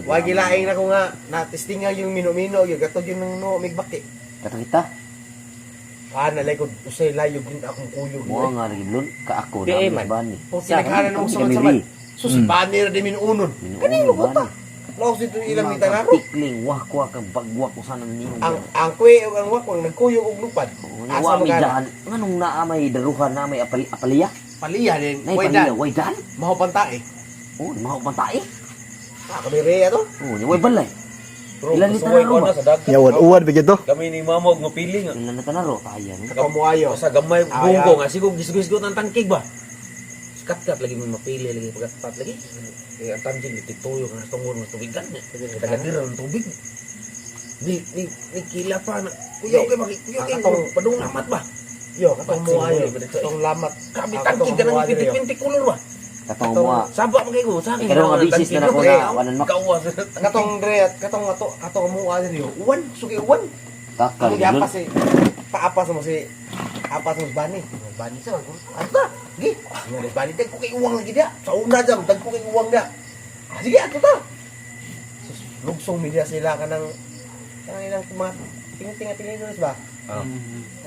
Wa gilaing na ko nga na-testingan yung mino-mino yung gato yung no migbaki. Kato kita. Nalay ko usay layo gud akong kuyog. Mo nga rin lun ka ako Di, na man. bani. Kung kinaghanan mo sa man. Sus banir di minuunon. Kanino ko ta? Laos dito ilang mita na ako. Tikling wak kang bagwak ko sana niyo. Ang kuwe ug ang wakwang nagkuyog og lupad. Asa magana? Nganong naa may daruhan na may apaliya? Paliya din. Nay paliya, way dan. Maho pantae. Oh, maho pantay. Kami reya to. Oh, way balay. Ilan liter Suway na ko ro? na sa dagat. Ya uwan bigyan to. Kami ni mama og mapili nga. Ilan liter na ro? Tayan. Kamuayo. Sa gamay Ayaw. bunggo nga sigog gisgo-gisgo ang tangkig ba. Skat-kat lagi mo mapili lagi pagkat lagi. Eh ang tangkig tituyo nga tungod ng tubigan niya. Tagadira ng tubig. Ni kila pa na. Kuya kay kuya kay padung lamat ba. Yo, katong muayo. Katong lamat. Kami tangkig ka nang pinti-pinti kulor ba. Katong mo. Sabak man kay ko sa akin. Ikaw nga bisis na ako na wanan mak. Kawas. Katong dread, katong mua diri. Uwan, sugi uwan. Takal Ano lun. diapa si paapas mo si apas mo bani. Bani sa ano ta? Gi. Nga bani tag ko kay uwang lagi dia. Sa una jam tag ko kay uwang dia. Sige ato ta. Sus, lugsong media sila kanang ilang mga ting-ting ba?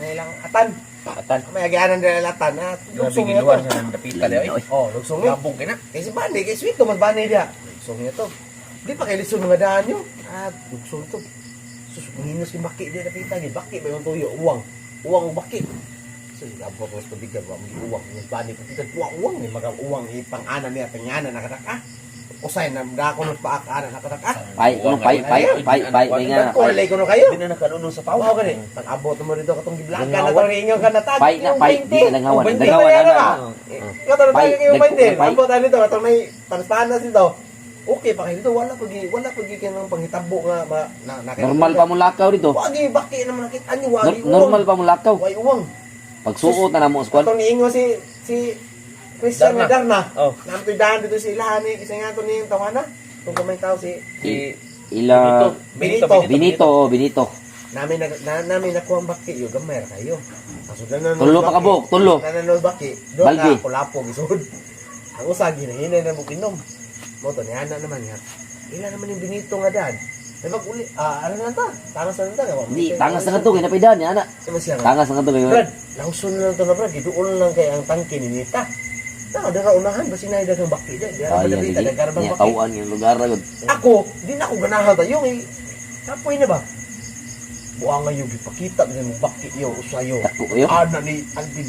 Ilang atan. Atan. May agianan dira latan na Lugsong lugsong ni niya luwan to. sa napita le. Oh, lugsong niya. Gabong kina. Kasi bani, kay sweet to mas bani dia. Lugsong niya to. Di pa kay lison mga daan nyo. Lugsong to. Sus, manginos yung baki dia napita. Baki ba yung tuyo? Uwang. Uwang o baki. So, abot ko sa pabigan ba? May uwang. Yung bani, patigan uwang. May mga uwang. Ipang-ana niya. Pang-ana nakataka. Usay na dako ng paak-ana nakataka. Pai, may nga. Kulay ko na kayo. Di na nakanuno sa Pao pawa. ka ni. Pag-abot mo dito katong giblagan na to rinyo ka na tag. Pai na pai, di ka lang hawan. Hindi Dagawan na yan na. na. Katong tayo kayo Pai, 20. pai. Abot tayo dito katong may panas dito. Okay pa kayo dito wala pagi kanang panghitabo nga Normal pa mo lakaw dito. Wagi baki naman nakita ni wagi. Normal pa mo lakaw. Wagi uwang. Pagsuot na namo squad. Katong niingo si Christian Darna. Darna. Oh. Namtoy dahan dito si ilahan ni isa nga to ni tawana. Kung kumay tao si Ila Benito. Benito. Namin nakuha ang baki yo gamay ra kayo. Kaso na Tulo pa kabok, tulo. Nananol baki. Do Baldi. ka kulapo gisud. Ang usagi na hinay na mo kinom. Mo to ni ana naman nga. Ila naman yung Benito nga dad. May uli ano na ta? Tangas na ta. Di tangas na kadto kay napidan ni ana. Tangas na kadto kay. Brad, lauson na lang to na Brad. Giduol lang kay ang tangke ni Nita. Dara unahan ba sinay dagang baki dyan? Di Ay, Nita sige. dagang Niya baki. tawaan yung lugar ra gud. Ako, di na ako ganahan tayo. Kapoy na ba? Buang nga yung ipakita ng baki yo usayo. Tako yo. Ana ni Alvin.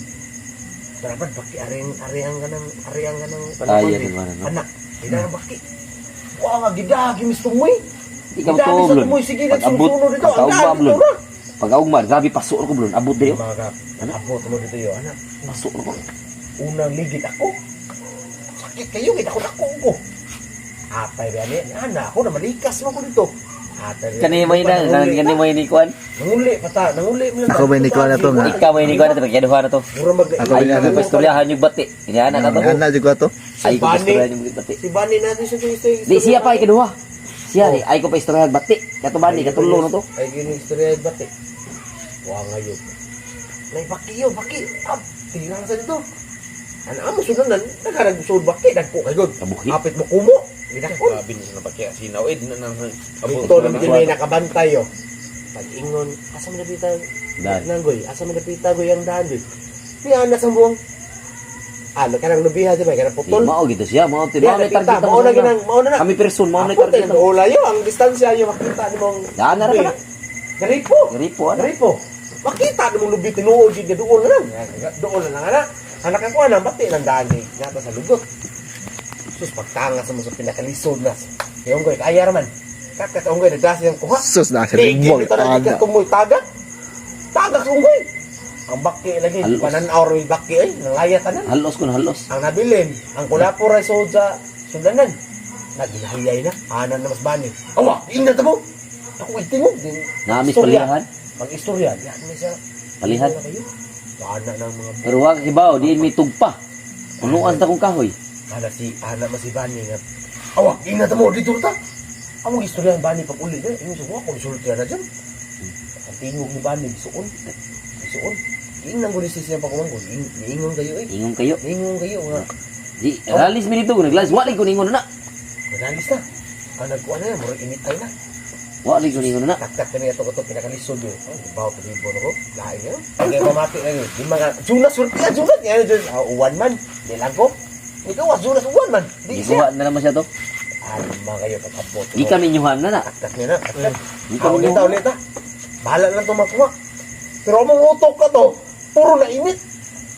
Dapat baki areng ganang Ay, yan man no. anak. Ina ang baki. Buang nga gidagi mis tumoy. Ikaw Gidagi to sa blon. tumoy sige Pag-abot, nagsusuno dito. Ang pag-augma, dami blon. dito na. Pag-augma, grabe pasok ko blon. Abot dayo. Mga abot mo dito yo anak. Pasok ko. Unang ligid ako. Sakit kayo gid ako ko. Atay ba ni? Ana ako na malikas mo ko dito. Atay. Kani may na, kani may ni kuan. Nanguli pata, nanguli mo lang. Ako may nikuha na to, nga. Ikaw may ni kuan na pagyaduha na to. Mura mag Ako Ay, may ano pa istoryahan yung bati. Ini ana na to. Ana juga to. Ay ko pa istoryahan yung bati. Si Bani natin sa Di siya pa ikaduha. Siya ni ay ko pa istoryahan bati. Kato bani katulong na to. Ay gini istorya bati. Wa ngayon. May baki yo, baki. Tingnan sa dito. Ano mo sudan nagharag sud baki dagko kay god. Kabuhi. Kapit mo kumo. Didakon. Grabe ni sa napakya. Sinaw di na nang Dito na bigyan may nakabantay yo. Pag ingon, asa man napita Dan. nanggoy, asa man napita goy ang daan. Ni anak sa buong. Kanang lubiha di ba? Kanang Di putol. mao gid siya, mao Di, mao na nakita, target. mao na ginang, mao na na. Kami person, mao na Ako tayo target. ng ulayo, ang distansya yung makita ni mong... Yan na ra ka na. Garipo! Garipo ana. Garipo! Makita ni mong lubi tinuod yung doon na lang. Doon na lang, anak. Anak ako, anak, bati lang daan ni Ngata sa lugot. Sus, pagtangas mo sa pinakalisod na. Yung goy, kaya raman. Kakat, yung goy, nagdasi yung kuha. Sus na sa Ligid limbong. ito na, ikat kumoy, tagak. Tagak, yung goy. Ang baki lagi, Halos. pananaw rin baki ay, nangyayatanan. Halos ko na halos. Ang nabilin, ang kulapor ay sold sa sundanan. Naginahiyay na, anan na mas bani. Awa, ingat mo! Ako itingog din. Namis Istorya. palihan. Pag-istorya, yan may siya. Palihan. Ano na kayo? Ana ng mga... Pero wag kibaw, di may tugpa. Punuan ta kong kahoy. Ana mas si Bani nga. Awa, ingat mo, dito ta. Ang istorya ng Bani pag uli na, yung suwa, konsulta na dyan. Ang tingog ni Bani, suon. Suon. Ingnan ko ni siya pa kumang ko. Iingon kayo eh. Ingon kayo. Iingon kayo nga. Di, ralis mi dito, naglalis. Wali ko ningon na. Madalis na. Managkuha na yan, murag imitay na. Wa lagi kuningon na. Taktak kami ito ito pinakalisod yun. Bawa pag-ibon ako, lain yun. Kaya mamati na yun. Di mga, Junas, surti ka, Junas. Yan yun, uwan man. Di lang ko. Ikaw, Junas, uwan man. Di siya. Ikuha na naman siya to. Mga kayo, pag-abot. Di kami nyuhan na na. Taktak niya na, taktak. Di kami Ulit nyuhan. ulit Bahala lang ito makuha. Pero among utok ka to, puro na init.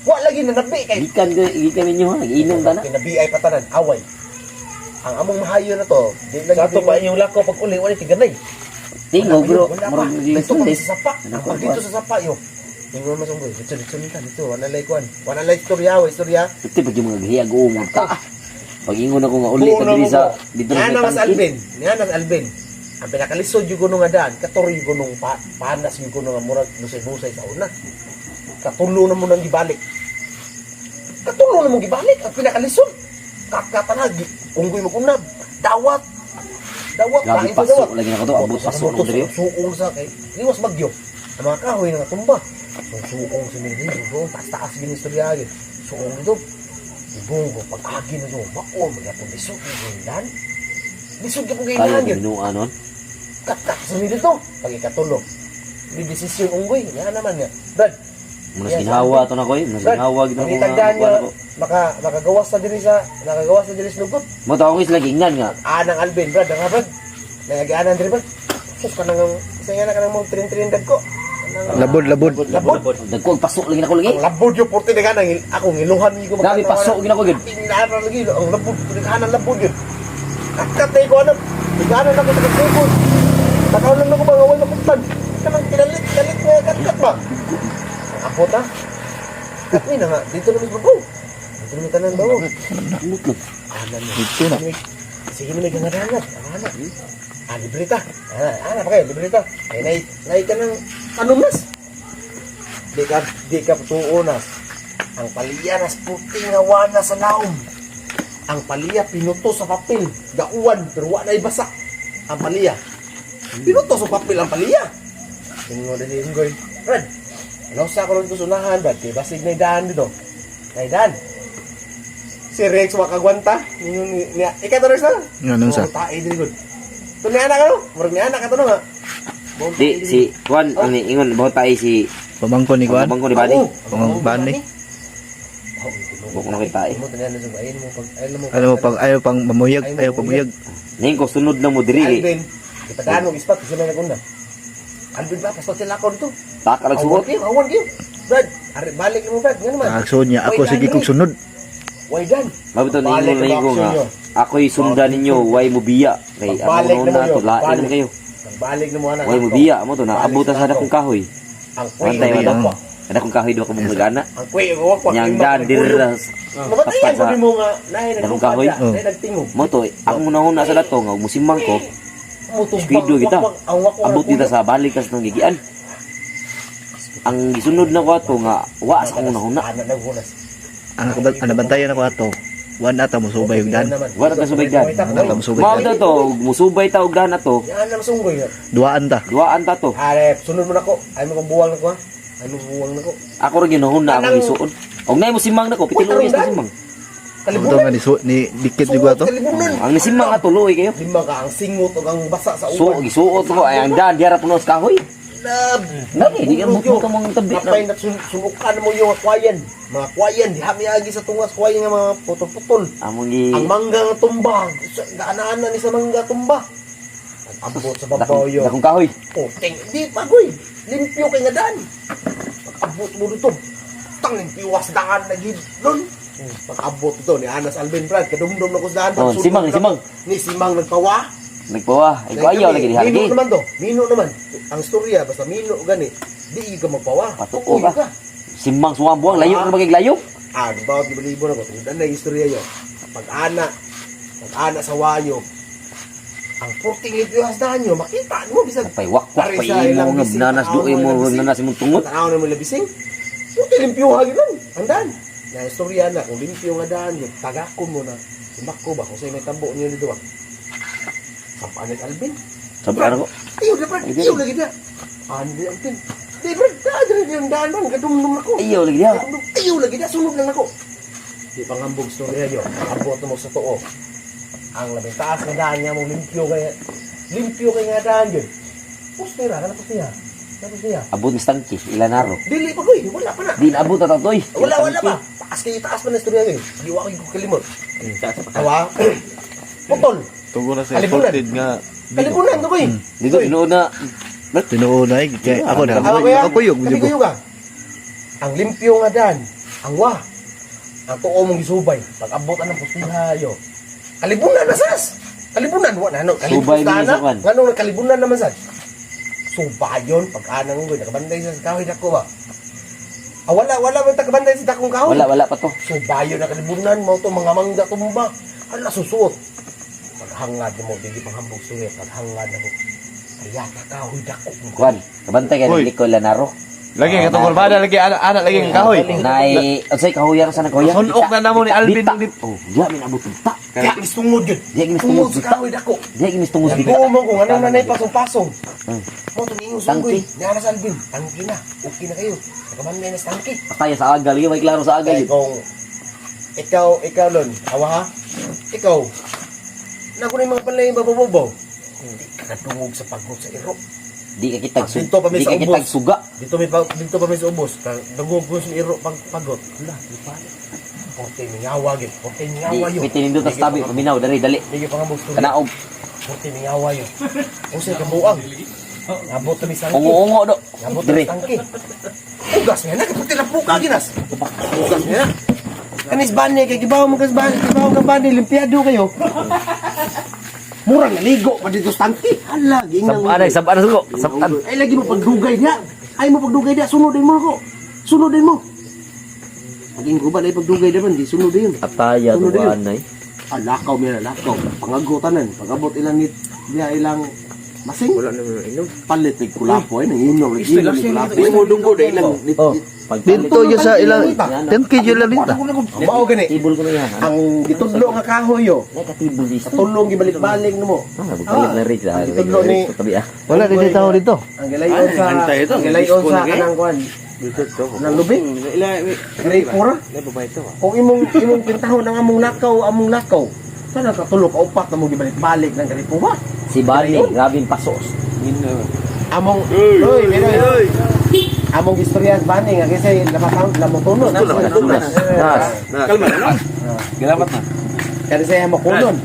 Wa lagi na nabi kay. Di kami nyuhan. Inom ka na. Kinabiay patanan, away. Ang among mahayo na to, di lagi Sato pa inyong lako pag uli, wala tiganay. Tingo bro. Wala pa. Murag Dito pa lesulis. sa sapa. Pag dito sa sapa yo. Tingnan mo sunggoy. Dito nita dito. Wala lay kwan. Wala lay istorya, istorya. Ito pag yung mga gihiyag uumag ka. Pag ingon ako nga uli ka diri sa dito Yan na na mas tangke. Alvin. Yan na Alvin. Ang pinakalisod yung kuno nga daan, katori yung kunong panas yung kuno nga murag busay-busay sa una. Katulo na mo nang gibalik. Katulo na mo gibalik ang pinakalisod. Katanagi, unggoy mag-unab. Dawat. Dawat. Grabe kain sa pasok lagi na ko to. Abot pasok ko diri. Suong sa kay. Liwas bagyo. Ang mga kahoy nga tumba. Suong si Mili. Suong taas-taas ginistorya yun. Suong ito. Ibong ko pag-agi na doon. Mako, magyapon lisod na gindan. Lisod ka po Kaya gindan yun. minuan nun. Katak sa nila to. Pag ikatulog. Di desisyon unggoy. Yan naman nga. Brad. Munas Yes, ginhawa to na ko eh. Munas Brad. ginhawa gid Ang ako itandaan niya. ko. Makagawas sa diri sa. Nakagawas sa diri sa lugot. Mo taong is lagi ingnan nga. Anang Alvin, Brad. Ang Brad. Nagagaanan diri, Brad. Sus ka nang. Saya na ka nang mong trin-trin ko. Labod, labod. Labod. Dagko pasok lagi na ko lagi. Ang labod yung porte na ganang. Ako ngiluhan niyo ko. Grabe pasok gid ako gid. Pinara lagi. Ang labod. Pinakahanan labod yun. Kakatay ko anak. Pinakahanan ako sa kakatay. Nakaulan ako mga awal na kutan. Kanang kinalit nga kakat ba? Ako ta. Katmi na nga. Dito naman sa bago. Dito naman tanan bago. Lut lang. Anan na. Dito na. Sige na may gangarangat. Anak. Libreta. Anak pa kayo. Libreta. Ay, nai ka ng panumas. Di ka tuunas. Ang paliyanas puting awana sa laom. Ang paliya pinuto sa papel. Gauwan. Pero wala na ibasa. Ang paliya. Pinuto sa papel ang paliya. Tingnan mo din yung goy. Brad. Nausa ko rin ito sunahan, Brad. Kaya basig na idaan dito. Na idaan. Si Rex makagwanta. Ika to Rex na? Ganun sa. Tae din good. Ito ni anak ano? Marag ni anak ito nga. Di si Juan ang ingon bahut tay si Pamangko ni Kuan. Bangko ni Bani. Ang bani. Bukod na kita eh. Mo tanya na sa ayun mo pag ayun mo. Ano mo pang ayaw pang mamuyag, ayaw pamuyag. Ning ko sunod na mo diri. Alvin. Ipadaan mo ispat kasi may nagunda. Alvin ba pasok sila ko dito. Taka nagsuot. Awan kayo. Brad, balik mo Brad. Ngano man? Aksyon niya ako sige kog sunod. Way dan. Mabito Balik ningon ang ko nga. aksyon nyo. Ako'y sundan ninyo, way mo biya. Kay Pagbalik amo na mo na yun. to lain Balik. kayo. Balik na mo anak. Way mo biya mo to na Balik abutan sa sa ato. dakong kahoy. Ang kuy. Pantay Kuy, mo ang- daw. Kada kong kahoy daw ka gana. Ang kuy ang wak. Nyang dan dira. Mabatayan Tapat ko sa- din mo nga. Nahin Dakong nagkukad kahoy. na. Nahin nagtingog. Mo to, ang una sa dato nga musimang ko. Speedo kita. Abot kita sa balik kas nang gigian. Ang gisunod na ko ato nga wa sa akong una-una. Anak naghunas. Ang nabantayan ako ato. Wan ata mo subay og dan. Wala ka subay dan. Wala ka musubay Mao dan. daw to, musubay ta og dana to. Yan na masunggoy. Duaan ta. Duaan ta to. Are, sunod mo na ko. Ay mo kong buwang na ko ha. Ay mo buwang na ko. Ako ra ginahuna ako gisuod. Og nay musimang nako, pitiluyas na simang. Ito nga ni dikit juga to. Kalibunan. Ang nisimang nga tuloy kayo. Lima ka ang singot o ang basa sa So, uwan. gisuot ko ay ang dan diara puno sa kahoy. Lab. Nani, di ka mo ka mong tabi Napay na. na sunukan mo yung kwayan. Mga kwayan, di hamiagi sa tungas kwayan nga mga putol-putol. Among gi Ang mangga nga tumba. Gaanaan ni sa mangga tumba. Ang abot sa babaw yun. dakong kahoy. Oh, di pagoy. Limpyo kay nga daan. Pag-abot mo dito. Tang limpiwas daan na gid nun. Pag-abot ito ni Anas Alvin Brad. Kadumdum na ko sa daan. Oh, Pagsunod simang, na ko. simang. Ni Simang nagpawa. Nagpawa. Ay ko ayaw lagi di Mino haligi. naman to. Mino naman. Ang storya, basta mino gani. Di ka magpawa. Patuko Tukoy ka. Simbang suwambuang layo na magiglayo. Ah, di ba? Libo na ko. Tungdan na yung istorya yun. Pag-ana sa wayo. Ang 14 libo hasdahan nyo, makita mo. Bisag Pay wakwak Pare pay sa mo ilang nga bising, nanas tanaw duoy mo mo ilang bising. nanas imong tungot. tanaw na mo labising. Puti limpyo hagi nun. Andan. Na istorya na. Kung limpyo nga daan yun, tagako mo na. Simakko ba? Kung sa'yo may tabo niyo dito ba? Sampanet Alvin. Sabi ko, Ayaw na, Brad. Ayaw lagi na. Ano na ang tin? Di, Brad. Daan yung daan man. Gadumdum ako. ayaw lagi dia. Ayaw lagi na. Sunod lang ako. Di pangambog storya yun. Abot mo sa too. ang labing taas nga daan nga mong limpyo kay nga daan yun. Pustira, kana pustira. Kana pustira. Abot ni Stanky, ilanaro. Dili pa koy, wala pa na. Di naabot na toy. Wala pa. Taas pa na istorya yun. Di wa ko kalimot. Tawa. Putol. Tugo na sa Kalibunan. imported nga. Kalibunan to koy. Dito tinuod na Tinuod na kaya ako na. Ako kuya. Ako puyog Sabi medyo. ko ka. Ang limpyo nga daan, ang wa. Ang tuo mong gisubay. Pag abot ng pustiha yo. Kalibunan na sas. Kalibunan wa na no. Subay din Kalibunan sa kwan. na. Ngano kalibunan naman sas. Subayon pag anang ko nakabanday sa kahoy dako ba. Wala man tagabanday sa dakong kahoy. wala pa to. Subayon na kalibunan mo to mga mangga tumba. Ala susuot. Paghangad mo dili panghambog suya paghangad mo. Kaya kahoy dako. Kwan, kabantay kay Hoy. Nico Lanaro. Lagi nga tungkol bada lagi ana lagi ang kahoy. Nay, unsay kahoyan sa nagkahoyan? Sunok na namo ni Alvin Dita. dip. Oh, diya minabot ta. Kaya istungod yun. Diya ginis Tungod tungod sa dita. kahoy dako. Diya ginis tungod dita. Nagbuo mo kung anong nanay pasong-pasong. Hmm. Mo tumingin sa Tangki. unggoy. Niya sa Alvin. Tangki na. Okay na kayo. Nakamanday na sa tangki. Kaya sa agal, yung may klaro sa agal. Kaya kung ikaw lon, awa ha? Ikaw, naku na yung mga panlay yung bababaw. Hindi ka natungog sa pagod sa iro. Di ka kitag Dito pa may di sa ka kitag ubos. suga. Dito pa may sa ubos. Nagugos ng iro pagod. Wala, di pa. Porte mingawa gid. Porte Di mingawa yun. pitinin doon tas tabi paminaw dali dali. Hindi pa nga bukto. Kanaog. Porte mingawa yun. Usay ka buang. Nabot na may sangki. Ungo-ungo do. Nabot na Dire. may sangki. Ugas nga na. Kapag tinapuka ginas. Ugas nga na. Kanis bani kay gibaw mo kasbani. Gibaw ka bani. Limpiado kayo. Murang naligo pa dito sa tangki. Hala, gingang. Saban sugo. Saban. Ay, lagi mo pagdugay niya. Ay mo pagdugay niya. Sunodin mo ako. Sunodin mo. Paging ko ba na pagdugay naman. Di sunodin yun. Ataya Sunod yun. tuwaan ay. Lakaw mo na, lakaw. Pangagotanan. Pag-abot ilang nit. Diya ilang masing. Wala naman inom. Palitig kulapo. Ay, nanginom. Nanginom ni kulapo. Dumudunggo dahil lang. Oh, Dito yun sa ilang 10 kg lang dito. Mao gani. tibol ko na yan. Ang gitudlo nga kahoy yo. Nay katibol di. Katulong gibalik-balik mo. Balik na rin sa Gitudlo ni tabi ah. Wala din tao dito. ang gilayon sa ang gilayon sa kanang kuan. Nang lubing. Grade 4. Kung imong pintahon ang among lakaw. Sana katulog ka upat na mo gibalik-balik ng grade 4 ba? Si Bali, grabing pasos. Among oy. Among istorya bani nga kasi lamotunon na. Kalma na. Galamat na. Kasi saya mo kunon.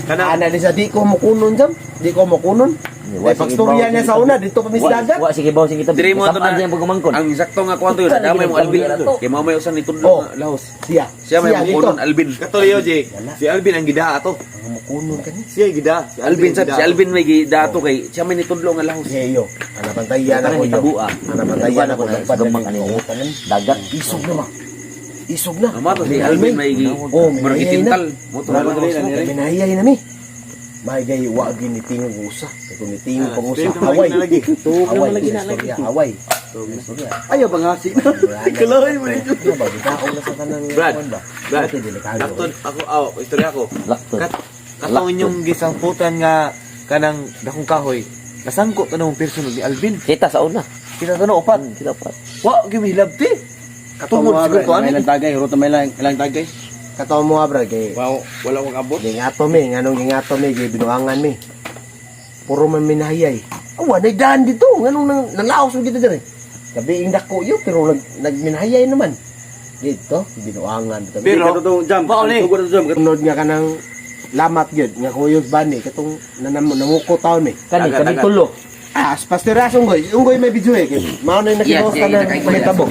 Ana di sa di ko mo kunon jam. Di ko mo kunon. Ay pagstorya niya sa una dito pa misdagat. Wa sige baw sing kita. Dire mo to Sapan na. siya pagkumangkon. Ang sakto nga kwanto yun. Damay mo Alvin. Kaya mamay usan ni Oh. Tudlo nga lahos. Siya. Siya may dito. mukunon Alvin. Katuloy J. Si Alvin ang gida ato. Ang mo kunon kani. Siya gida. Si Alvin sa ang si Alvin may dato kay siya may ni Tudlo nga lahos. Yeyo. Ana bantayan ako yo. tabu ah. Ana bantayan ako sa gamang kanina. Dagat. Isog na ma. Isog na. Ama to si Alvin may Oh, may murag hiyay na. itintal. Mo to lahos. Kami nahiyay na mi. May gay wa ginitingog usa. Kung nitingog pang usa Ito Hawaii. na lagi. Hawaii na lagi. Hawaii. Ayaw bang hasi na. Kalahay mo nito. Ano ba? Bigao na sa kanang Brad. kuwan ba? Brad. Ito, delikado. Lakton ako istorya ko. Lakton. Katong yung gisamputan nga kanang dakong kahoy. Nasangko tanong personal ni Alvin. Kita sa una. Kita tanong upat. Kita pa. Wa gimilab ti. Tungod siguro ko ani. tagay, ruto may lang tagay. Katawa mo nga, Brad, kay Wala kong abot. gingato mi, nganong gingato mi, kay binuangan mi. Puro man minahiyay. Awa, nagdaan dito. Nganong nalaos mo dito dyan eh. Gabi yung dako yun, pero nagminahiyay naman. Dito, binuangan. Dito. Pero jump. Mao ni. Tunod nga ka ng lamat yun, nga kuyog bani, katong namuko taon eh. Kani Dagat, kani dagat. tulo. Pastiras unggoy. Unggoy may video eh. Mao na yung nakibawas ka ng may tabo.